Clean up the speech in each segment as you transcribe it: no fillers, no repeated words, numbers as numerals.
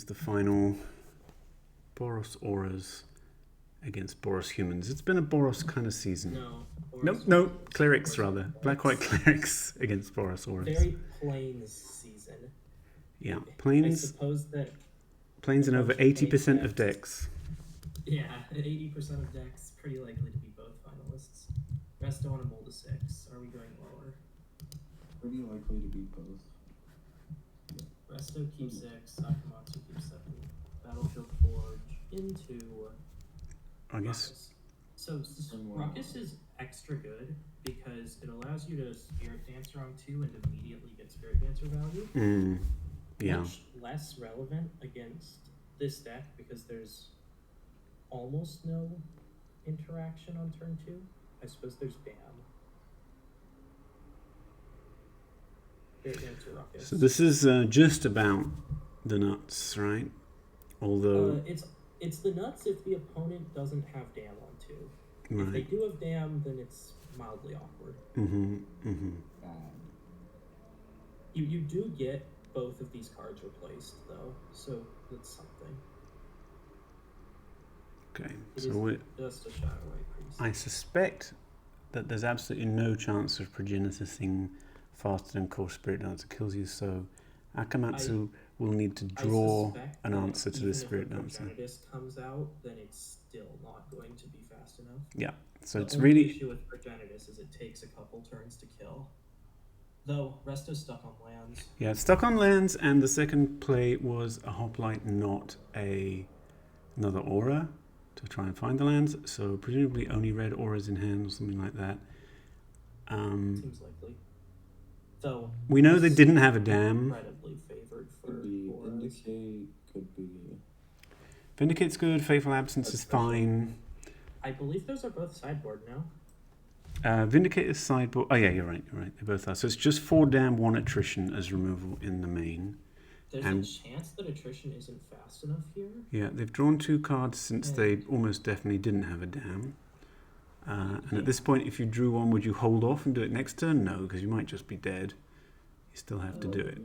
here's the final Boros auras against Boros humans. It's been a Boros kind of season. No, Clerics rather. Black-white Clerics against Boros auras. Very Plains season. Yeah, I Plains. suppose that Plains in over 80% of decks. Yeah, 80% of decks pretty likely to be both finalists. Resto on a mold of 6. Are we going lower? Pretty likely to be both. Yeah. Resto keeps 6. Akamatsu keeps 7. Battlefield Forge into I guess. Ruckus. So Ruckus is extra good because it allows you to Spirit Dancer on 2 and immediately get Spirit Dancer value. Yeah. Much less relevant against this deck because there's almost no interaction on turn 2. I suppose there's Dam. Spirit Dancer Ruckus. So this is just about the nuts, right? Although it's the nuts if the opponent doesn't have Dam on 2. right. If they do have Dam, then it's mildly awkward. You do get both of these cards replaced though, so that's something. Okay, It so is just a Shadow White Priest. I suspect that there's absolutely no chance of progenesising faster than Core Spirit Dancer kills you, so Akamatsu will need to draw an answer to the Spirit Dancer. If Progenitist comes out, then it's still not going to be fast enough. Yeah, so the it's only really... issue with Progenitus is it takes a couple turns to kill. Though, Resto's stuck on lands. Yeah, it's stuck on lands, and the second play was a Hoplite, not another aura to try and find the lands, so presumably only red auras in hand or something like that. Seems likely. Though we know they didn't have a dam. Incredibly favored for Vindicate could be. Vindicate's good. Faithful Absence is fine. I believe those are both sideboard now. Vindicate is sideboard. Oh yeah, you're right. They both are. So it's just 4 dam, 1 attrition as removal in the main. There's a chance that attrition isn't fast enough here. Yeah, they've drawn 2 cards since they almost definitely didn't have a dam. And at this point, if you drew one, would you hold off and do it next turn? No, because you might just be dead. You still have to do it.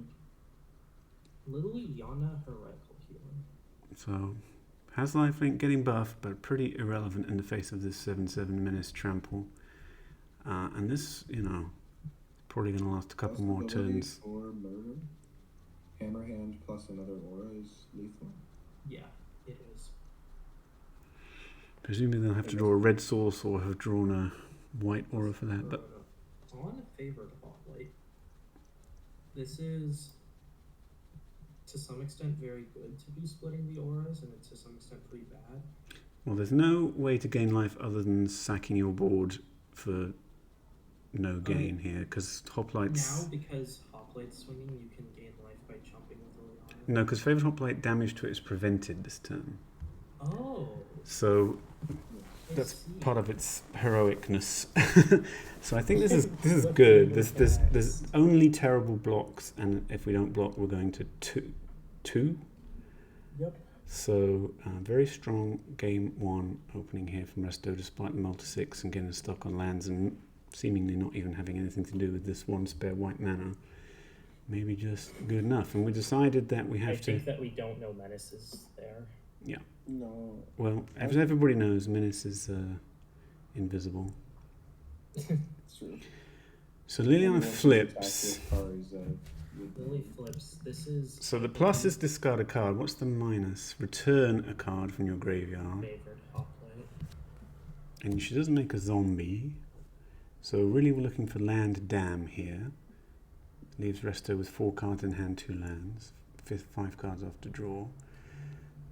Liliana Heretical Healing. So, has lifelink getting buffed, but pretty irrelevant in the face of this 7/7 Menace Trample. And this, probably going to last a couple more turns. For murder, Hammerhand plus another aura is lethal. Yeah, it is. Presumably they'll have to draw a red source or have drawn a white aura for that. But on a favored Hoplite, this is to some extent very good to be splitting the auras, and it's to some extent pretty bad. Well, there's no way to gain life other than sacking your board for no gain here, because Hoplites... Now, because Hoplite's swinging, you can gain life by jumping with Liliana. No, because favored Hoplite damage to it is prevented this turn. Oh. So that's part of its heroicness. So I think this is good. There's only terrible blocks, and if we don't block, we're going to two. Yep. So very strong game 1 opening here from Resto, despite the multi-6 and getting stuck on lands and seemingly not even having anything to do with this 1 spare white mana. Maybe just good enough. And we decided that we have I think that we don't know Menace is there. Yeah. No. Well, as everybody knows, Menace is invisible. True. So Liliana flips. Lily flips. This is... So the plus is discard a card. What's the minus? Return a card from your graveyard. Favored Hoplite. And she doesn't make a zombie. So really we're looking for land dam here. Leaves Resto with 4 cards in hand, 2 lands. 5 cards off to draw.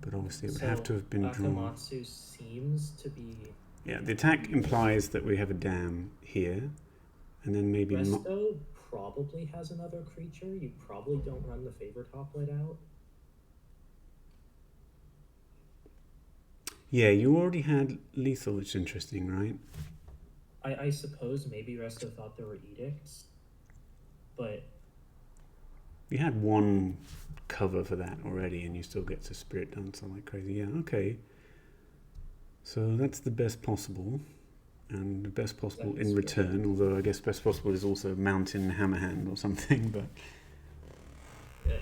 But obviously it would have to have been drawn. Akamatsu seems to be... Yeah, the attack implies that we have a dam here. And then maybe... Resto probably has another creature. You probably don't run the favored Hoplite out. Yeah, you already had lethal, which is interesting, right? I suppose maybe Resto thought there were edicts. But... You had 1 cover for that already, and you still get to Spirit Dancer like crazy. Yeah, okay. So that's the best possible, and the best possible in return. Although I guess best possible is also Mountain Hammerhand or something. But yeah.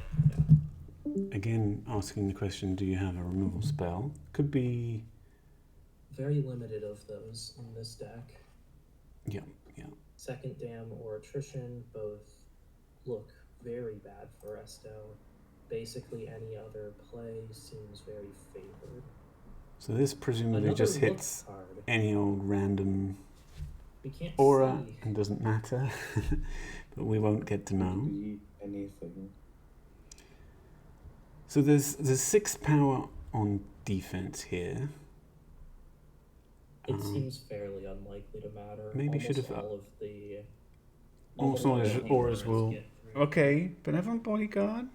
again, asking the question, do you have a removal spell? Could be... Very limited of those in this deck. Yeah. Second Dam or Attrition both look very bad for Resto. Basically any other play seems very favored. So this presumably Another just look hits card. any old random We can't aura see. and doesn't matter. But we won't get to know. Could be anything. So there's 6 power on defense here. It seems fairly unlikely to matter. Maybe Almost should have- all of the Almost all his auras will... get through. Okay, Benevolent Bodyguard.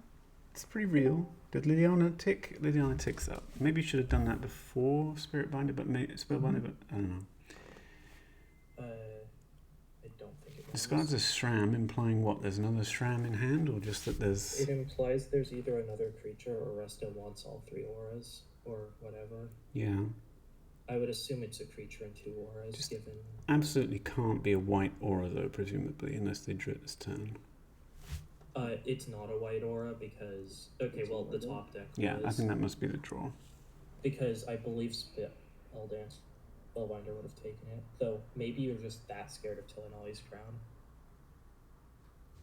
It's pretty real. Did Liliana tick? Liliana ticks up. Maybe you should have done that before Spirit Binder, but Spellbinder, but I don't know. I don't think it Discards a Shram, implying what? There's another Shram in hand, or just that there's... It implies there's either another creature or Resto wants all 3 auras, or whatever. Yeah. I would assume it's a creature and 2 auras, Just- given... Absolutely can't be a white aura, though, presumably, unless they drew it this turn. It's not a white aura because... Okay, It's well, a the white top deck Yeah, I was... think that must be the draw. Because I believe Spellbinder would have taken it. Though, maybe you're just that scared of Tillinolli's Crown.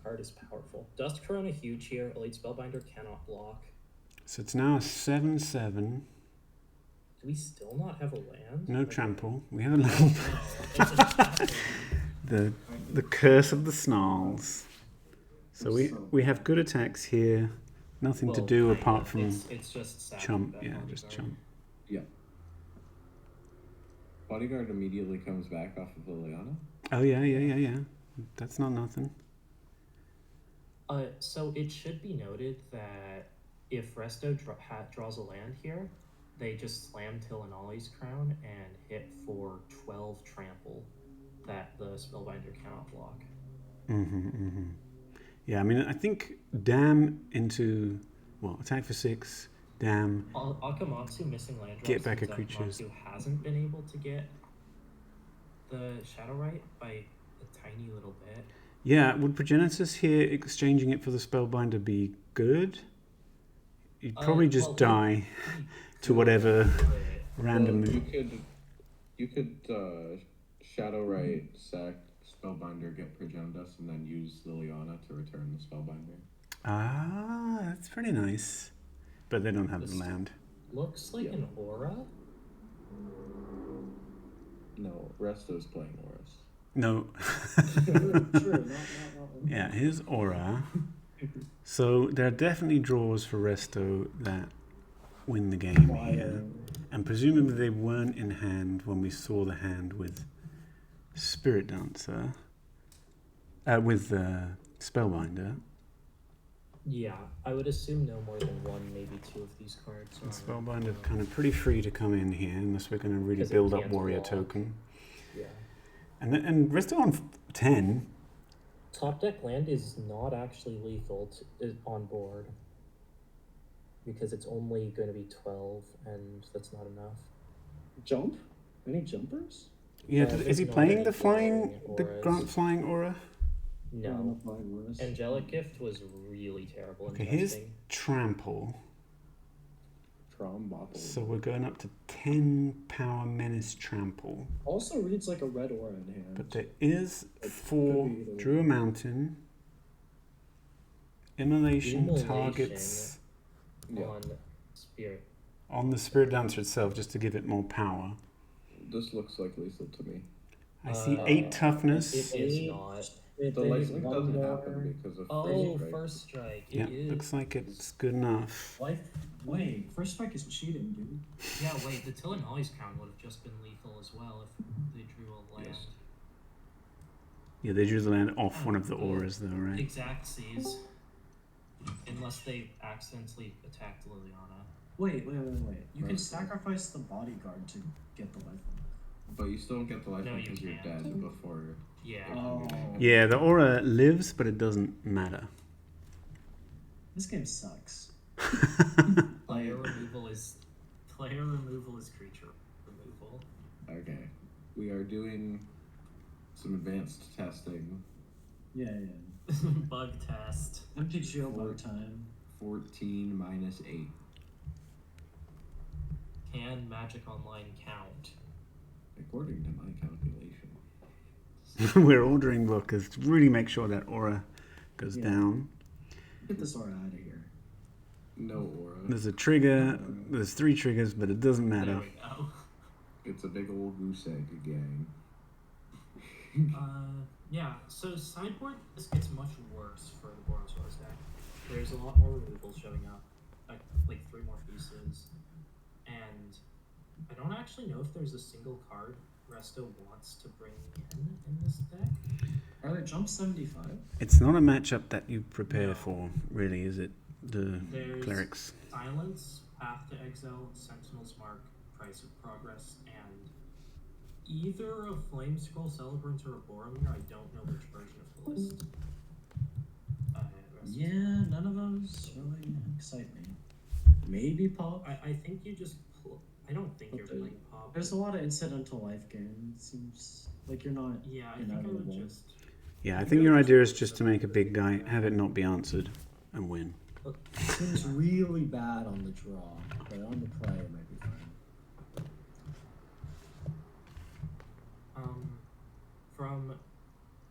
Card is powerful. Dust Corona huge here. Elite Spellbinder cannot block. So it's now a 7/7. Do we still not have a land? No Okay. trample. We have a land. No, it's a trample. the curse of the snarls. So we have good attacks here. Nothing to Well, do kind apart of. from It's just sad chump. that Yeah, Bodyguard. just chump. Bodyguard immediately comes back off of Liliana. Oh yeah. That's not nothing. So it should be noted that if Resto draws a land here, they just slam Tillinolli's Crown and hit for 12 trample that the Spellbinder cannot block. Yeah, I mean, I think dam into attack for 6, dam. Akamatsu missing land drops. Get back since a creatures. Akamatsu hasn't been able to get the Shadow Right by a tiny little bit. Yeah, would Progenitus here exchanging it for the Spellbinder be good? You'd probably just die to whatever random. Well, you could Shadow Right, sack Spellbinder, get Progenitus, and then use Liliana to return the Spellbinder. Ah, that's pretty nice. But they don't have the land. Looks like an aura. No, Resto's playing Boros. No. True. Yeah, his aura. So there are definitely draws for Resto that win the game here. And presumably they weren't in hand when we saw the hand with Spirit Dancer. With Spellbinder. Yeah, I would assume no more than 1, maybe 2 of these cards. And are, Spellbinder kind of pretty free to come in here unless we're going to really 'Cause it build up can't Warrior block. Token. Yeah. And Resto on 10. Top deck land is not actually lethal on board. Because it's only going to be 12, and that's not enough. Jump? Any jumpers? Yeah, Well, is he there's not playing any the flying, flying the auras. Grant flying aura? No. Worse. Angelic Gift was really terrible. Okay, here's Interesting. Trample. Trombopple. So we're going up to 10 power menace trample. Also reads like a red aura in hand. But there is It 4 could be either Drew a Mountain. Immolation Immolation. targets Yeah. On Spirit. on the Spirit Dancer itself just to give it more power. This looks like lethal to me. I see 8 toughness. It is not. It The is lifelink one doesn't more. happen because of Oh, first strike. first strike. Yeah, It is. looks like it's good enough. Wait, first strike is cheating, dude. Yeah, wait, the Tillinolli's Crown would have just been lethal as well if they drew a land. Yes. Yeah, they drew the land off one of the auras though, right? Exact Seas. Unless they accidentally attacked Liliana. Wait. You can Right. sacrifice the bodyguard to get the life. But you still don't get the lifelink No, you because you're can't. dead before. Yeah. Oh. Yeah, the aura lives, but it doesn't matter. This game sucks. Player removal is creature removal. Okay. We are doing some advanced testing. Yeah. Bug test. MTGO bug time. 14 minus 8. Can Magic Online count? According to my calculation. We're ordering workers to really make sure that aura goes Yeah. down. Get this aura out of here. No aura. There's a trigger. There's 3 triggers, but it doesn't There matter. we go. It's a big old goose egg gang. Yeah, so sideboard, this gets much worse for the Boros deck. There's a lot more removals showing up, like 3 more pieces, and I don't actually know if there's a single card Resto wants to bring in this deck. Are there jump 75? It's not a matchup that you prepare No. for, really, is it? The There's Clerics. Silence, Path to Exile, Sentinel's Mark, Price of Progress, and either a Flame Scroll Celebrant or a Boromir. I don't know which version of the list. Yeah, none of those really excite me. Maybe pop. I think you just. I don't think you're Okay. playing Pop. There's a lot of incidental life gain. It seems like you're not. Yeah, I think I would inevitable. just. Yeah, I think your idea is just to make a big guy, have it not be answered, and win. Seems really bad on the draw, but on the play it might be fine.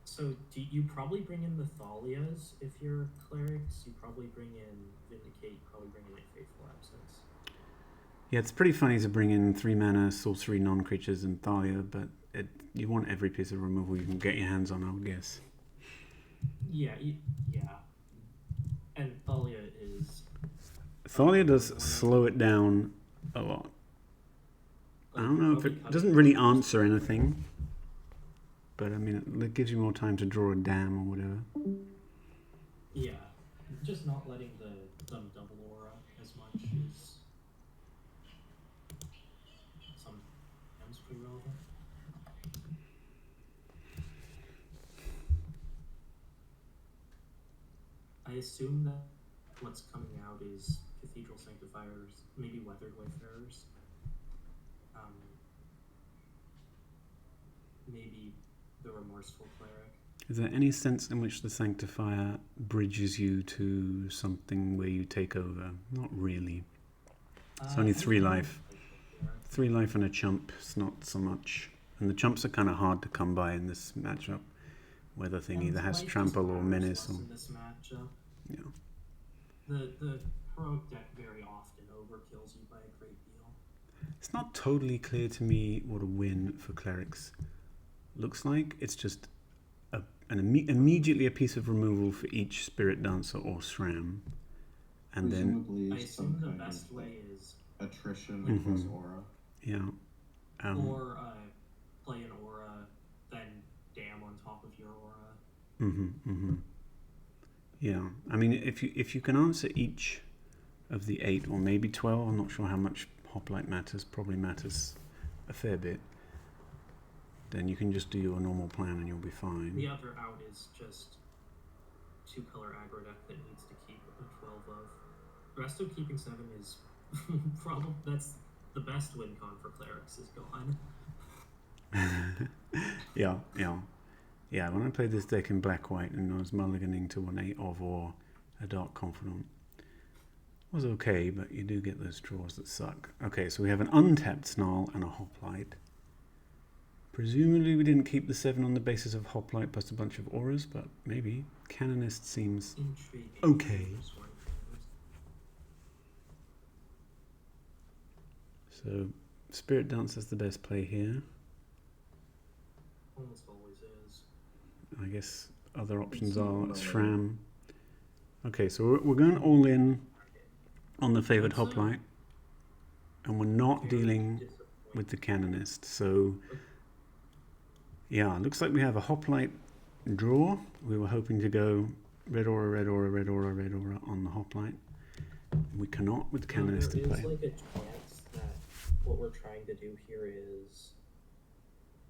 So do you probably bring in the Thalias if you're Clerics? You probably bring in Vindicate. You probably bring in like Faithful Absence. Yeah, it's pretty funny to bring in 3 mana, sorcery, non-creatures, and Thalia, but you want every piece of removal you can get your hands on, I would guess. Yeah, yeah. And Thalia is. Thalia does slow it down a lot. I don't know if it doesn't really answer anything, but I mean, it gives you more time to draw a dam or whatever. Yeah, just not letting them double aura as much is sometimes pretty relevant. I assume that what's coming out is Cathedral Sanctifiers, maybe Weathered Wayfarers. Maybe the Remorseful Cleric. Is there any sense in which the Sanctifier bridges you to something where you take over? Not really. It's only 3 life. 3 life and a chump. It's not so much. And the chumps are kind of hard to come by in this matchup. Where the thing either has trample or menace or. In this matchup. Yeah. The heroic deck very often overkills you by a great deal. It's not totally clear to me what a win for Clerics looks like. It's just immediately a piece of removal for each Spirit Dancer or SRAM. And then, Presumably I assume the some best kind way is of attrition plus aura. yeah. or play an aura, then dam on top of your aura. Yeah. I mean, if you can answer each of the 8 or maybe 12, I'm not sure how much Hoplite matters, probably matters a fair bit, then you can just do your normal plan and you'll be fine. The other out is just 2-color aggro deck that needs to keep a 12 of. Resto keeping 7 is probably that's the best win con for Clerics is gone. Yeah. When I played this deck in black-white and I was mulliganing to an 8 of or a Dark Confidant, it was okay, but you do get those draws that suck. Okay, so we have an untapped Snarl and a Hoplite. Presumably we didn't keep the 7 on the basis of Hoplite plus a bunch of auras, but maybe. Canonist seems Intriguing. okay. So Spirit Dance is the best play here. Almost always is. I guess other options are SRAM. Okay, so we're going all in on the favoured Hoplite, and we're not dealing with the Canonist. So yeah, looks like we have a Hoplite draw. We were hoping to go red aura, red aura, red aura, red aura on the Hoplite. We cannot with the Canonist in There is play. like a chance that what we're trying to do here is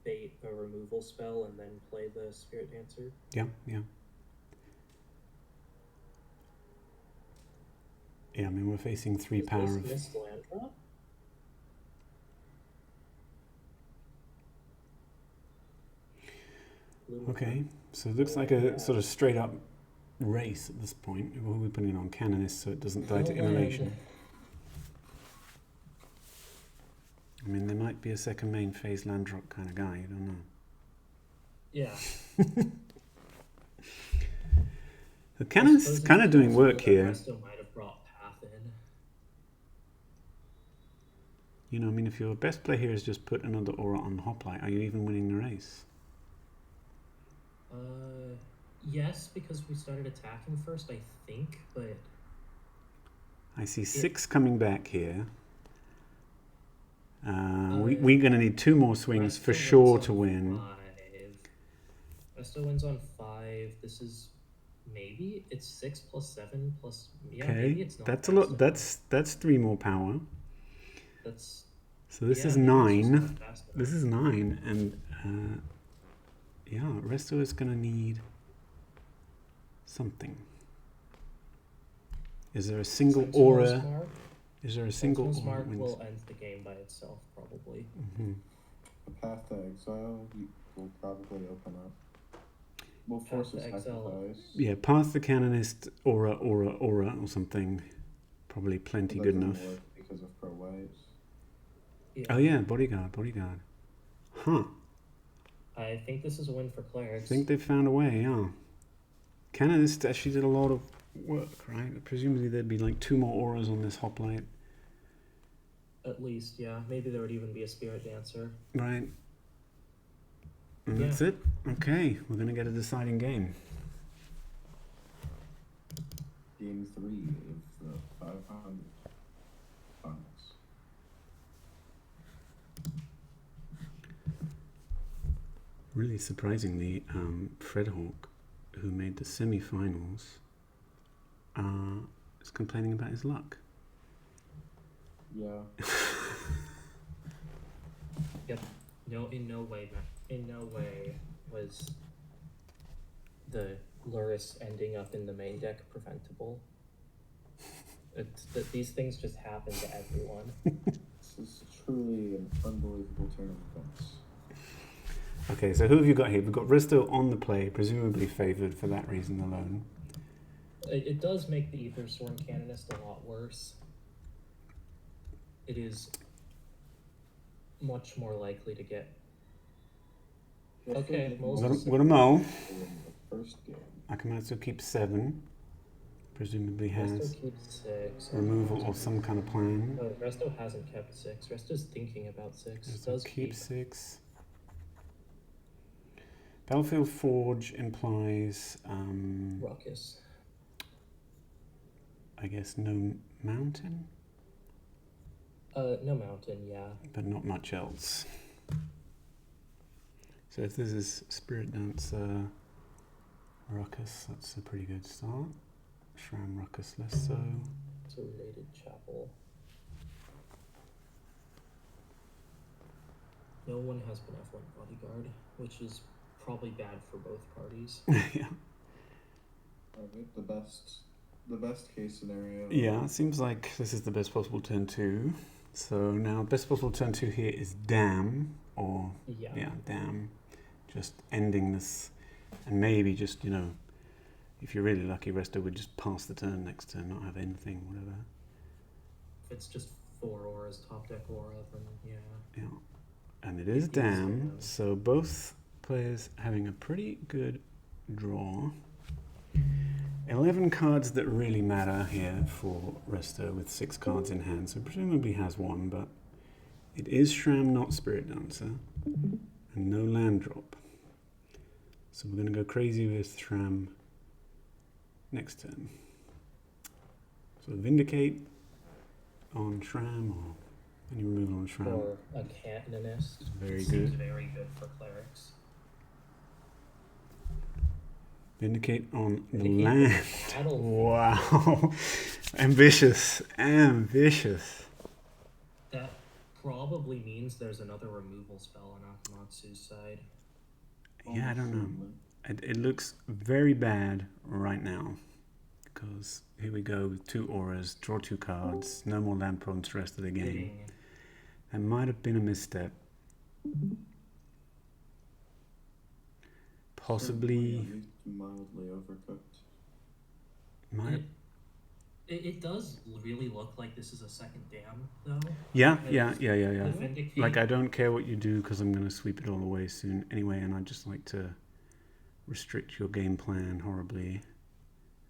bait a removal spell and then play the Spirit Dancer. Yeah. Yeah, I mean, we're facing 3 Is power this of... missed land drop? Okay, so it looks like a sort of straight up race at this point. We'll be putting it on Canonist so it doesn't die to No land. immolation. I mean, there might be a second main phase land drop kind of guy, you don't know. Yeah. The Canonist's kind of doing work here. Resto might have brought Path in. You know, I mean, if your best play here is just put another aura on Hoplite, are you even winning the race? Yes, because we started attacking first, I think, but I see 6 coming back here. We're going to need 2 more swings for sure to win. 5. Resto wins on 5. This is maybe it's 6 plus 7 plus. Yeah, maybe Okay, it's not. that's a lot. That's 3 more power. That's. So this is maybe it's just 9. not fast enough. This is 9, and yeah, Resto is going to need something. Is there a single aura? Mark. Is there a single Sentinel's aura? Mark Wins? will end the game by itself, probably. A Path to Exile will probably open up. We'll Path force to his Exile. sacrifice. Yeah, past the Canonist, aura, or something. Probably plenty That good doesn't enough. work because of pro whites. Yeah. Oh yeah, bodyguard. Huh. I think this is a win for I Clerics. think they found a way, yeah. Canonist actually did a lot of work, right? Presumably there'd be like 2 more auras on this hoplite, At least, yeah. Maybe there would even be a Spirit Dancer. right? And Yeah. that's it. Okay, we're going to get a deciding game. Game 3 of the 500 finals. Really surprisingly, Fred Hawk, who made the semi-finals, is complaining about his luck. Yeah. No, in no way was the Luris ending up in the main deck preventable. It's that these things just happen to everyone. This is truly an unbelievable turn of events. Okay, so who have you got here? We've got Risto on the play, presumably favoured for that reason alone. It does make the Aethersworn Canonist a lot worse. It is much more likely to get. Okay, Moses. What a mo. In the first game. Akamatsu keeps 7. Presumably has Resto keeps 6. removal or some kind of plan. No, Resto hasn't kept 6. Resto's thinking about 6. Risto Does keep 6. Battlefield Forge implies, Ruckus. I guess, no mountain, No mountain, yeah. but not much else. So if this is Spirit Dancer, Ruckus, that's a pretty good start. Shram, Ruckus, less so. It's a related chapel. No one has Benevolent Bodyguard, which is probably bad for both parties. Yeah. Alright, the best case scenario. Yeah, it seems like this is the best possible turn 2. So now best possible turn 2 here is Damn, or Yeah. Damn. Just ending this, and maybe just, if you're really lucky, Resto would just pass the turn next turn, not have anything, whatever. If it's just 4 auras, top deck aura, then yeah. Yeah. And it is It is Damn, Damn. so both players having a pretty good draw. 11 cards that really matter here for Resto with 6 cards in hand, so presumably has 1, but it is Shram, not Spirit Dancer, and no land drop. So we're going to go crazy with Shram next turn. So Vindicate on Shram, or any removal on Shram. Or a Canonist. Very It good. seems very good for Clerics. Vindicate on the Vindicate land. the battlefield. Wow. Ambitious. That probably means there's another removal spell on Akamatsu's side. Yeah, I don't know. It looks very bad right now. Because here we go with 2 auras, draw 2 cards, no more land problems the rest of the game. Hitting. That might have been a misstep. Possibly. Certainly at least mildly overcooked. Might. It does really look like this is a second dam, though. Yeah. The Vindicate. Like, I don't care what you do because I'm going to sweep it all away soon anyway, and I'd just like to restrict your game plan horribly.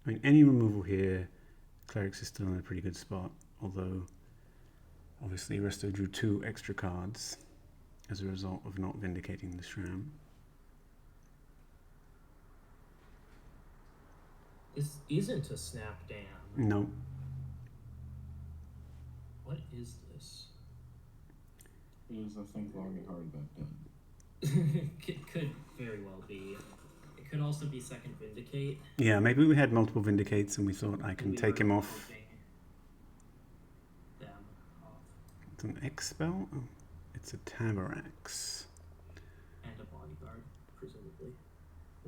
I mean, any removal here, Clerics is still in a pretty good spot, although obviously Resto drew 2 extra cards as a result of not vindicating the Shram. This isn't a snap dam. No. What is this? It is, I think, long and hard bet done. It could very well be. It could also be second Vindicate. Yeah, maybe we had multiple Vindicates and we thought I can We take were him off. hoping them off. It's an X spell? Oh, it's a Tabarax. And a bodyguard, presumably.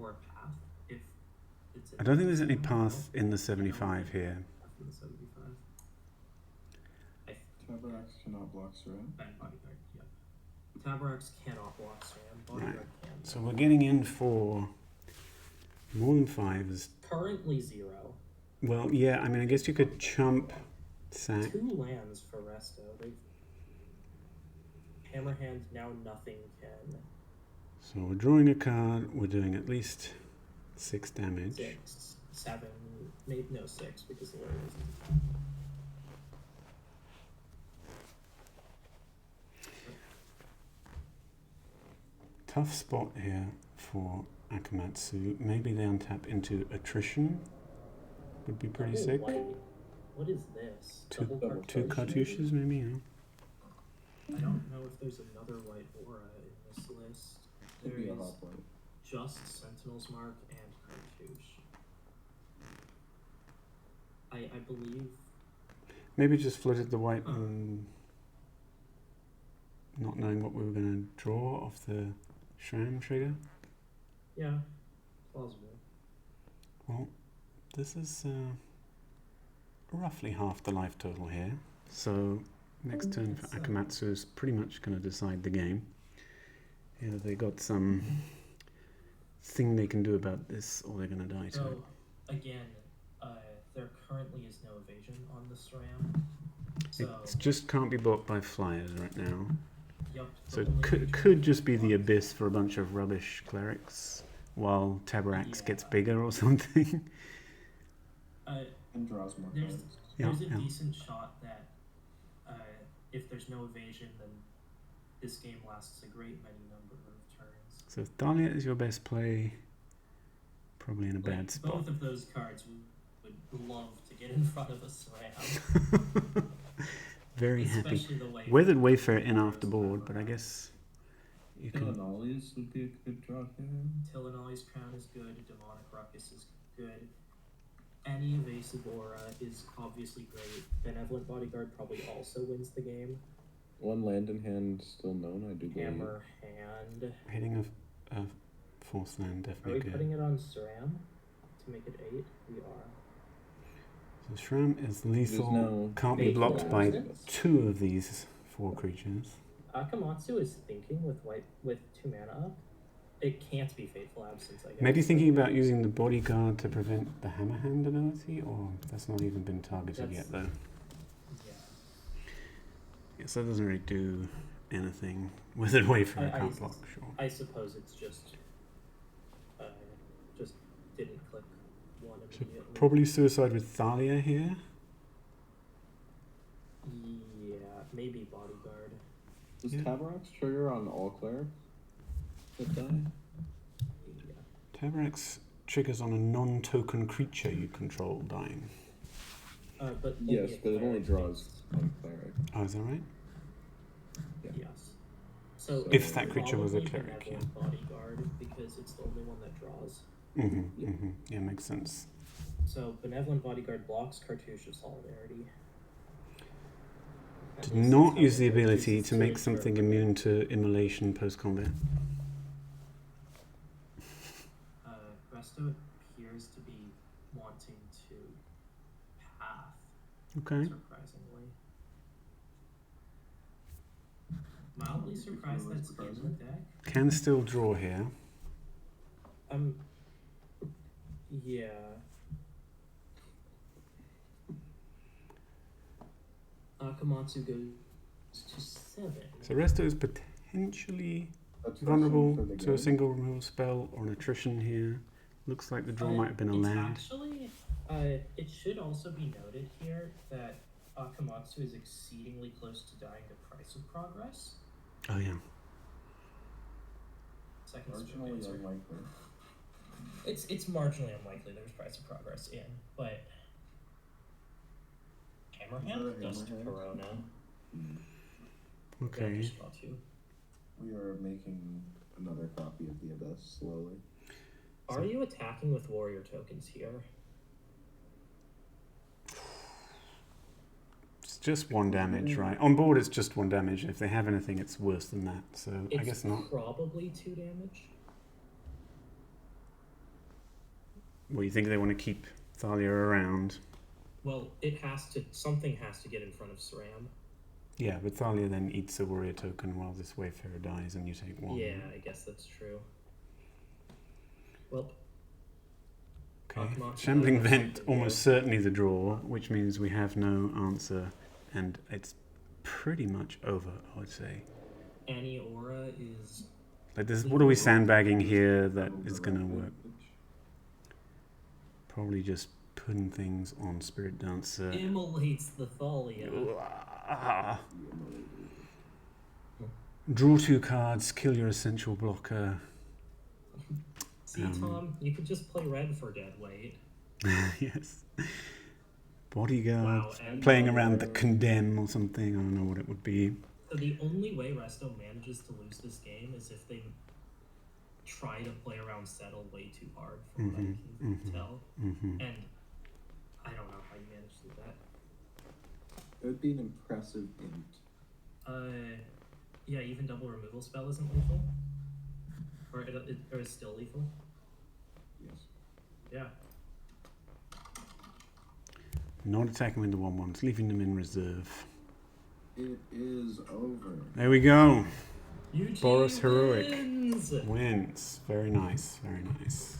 Or a path, if it's I don't think there's any path in the 75 here. Path in the 75. Tabarax cannot block Saran. And bodyguard, yep. Tabarax cannot block Sram, bodyguard can. So we're getting in for more than 5s. Currently 0. Well, yeah, I mean, I guess you could chump sack. 2 lands for Resto. They've Hammerhand, now nothing can. So we're drawing a card, we're doing at least 6 damage. 6, 7, maybe no 6 because the lawyer isn't. Tough spot here for Akamatsu. Maybe they untap into attrition. Would be pretty sick. What is this? 2 cartouches, maybe. Yeah. I don't know if there's another white aura in this list. Could There be a is hot white. just Sentinel's Mark and Cartouche. I believe. Maybe just flooded the white Huh. and not knowing what we were going to draw off the Shram trigger. Yeah, plausible. Well, this is roughly half the life total here. So next turn for Akamatsu is pretty much going to decide the game. Either they got some thing they can do about this, or they're going to die to it. So, again, there currently is no evasion on the SRAM. So, It just can't be blocked by flyers right now. yep. So the only it evasion could just be the blocked. abyss for a bunch of rubbish clerics, while Tabarax gets bigger or something. And draws more There's- cards. There's a Yeah. decent shot that if there's no evasion, then this game lasts a great many number of turns. So if Dahlia is your best play, probably in a bad spot. Both of those cards would love to get in front of a SRAM. Very happy. Especially the way Weathered Wayfarer in after board, but I guess you can. Illinois would be a good draw here. Tillinolly's Crown is good, Demonic Ruckus is good. Any evasive aura is obviously great. Benevolent Bodyguard probably also wins the game. One land in hand still known, I do believe. Hammer Hand. Hitting a fourth land Are we definitely good. putting it on SRAM to make it 8? We are. So Shram is lethal, no can't be fateful blocked by accidents. 2 of these 4 creatures. Akamatsu is thinking with 2 mana up. It can't be Fateful Absence, I guess. Maybe thinking about using the bodyguard to prevent the Hammerhand ability, or that's not even been targeted That's- yet though. Yeah. Yeah, so that doesn't really do anything. Withered Wayfarer I- can't block, sure. I suppose it's just didn't click one So immediately. probably suicide with Thalia here. Yeah, maybe Bodyguard. Does Yeah. Tabarax trigger on all clerics that die? Yeah. Tabarax triggers on a non-token creature you control dying. But Yes, a but it only cleric draws makes- one cleric. Oh, is that right? Yeah. Yes. So If that creature was a probably cleric, yeah. Benevolent Bodyguard because it's the only one that draws. Yeah, makes sense. So Benevolent Bodyguard blocks Cartouche of Solidarity. At Did least not that's how use it the works. ability It's to make interpret something it. immune to immolation post-combat. Resto appears to be wanting to path, Okay. surprisingly. Mildly surprised that's in the deck. Can still draw here. Yeah. Akamatsu goes to 7. So Resto is potentially That's vulnerable for the to a game. single removal spell or an attrition here. Looks like the draw might have been a it's land. Actually, it should also be noted here that Akamatsu is exceedingly close to dying to Price of Progress. Oh yeah. Second Marginally spin unlikely. It's marginally unlikely there's Price of Progress in, but Hammerhand, Is that a Dust Hammerhand? Corona. Okay. Just draw 2. We are making another copy of the Abyss slowly. Are you attacking with warrior tokens here? It's just 1 damage, right? On board it's just 1 damage. If they have anything it's worse than that. So It's I guess not. probably 2 damage. Well, you think they want to keep Thalia around? Well, something has to get in front of SRAM. Yeah, but Thalia then eats a warrior token while this Wayfarer dies and you take 1. Yeah, I guess that's true. Well, Okay. Akamatsu Shambling does Vent, something almost certainly the draw, which means we have no answer, and it's pretty much over, I would say. Annie Aura is Like, this, what are we sandbagging here that is going to work? Probably just putting things on Spirit Dancer. immolates the Thalia. Ah. Draw 2 cards, kill your essential blocker. See, Tom, you could just play red for dead weight. Yes. Bodyguard. Wow, and Playing around the Condemn or something. I don't know what it would be. so the only way Resto manages to lose this game is if they try to play around Settle way too hard, from what I can tell. Mm-hmm. And I don't know how you manage to do that. It would be an impressive int. Yeah, even double removal spell isn't lethal, or is still lethal. Yes. Yeah. Not attacking with the 1/1s, leaving them in reserve. It is over. There we go. Eugene Boros Heroic wins! wins. Very nice. Very nice.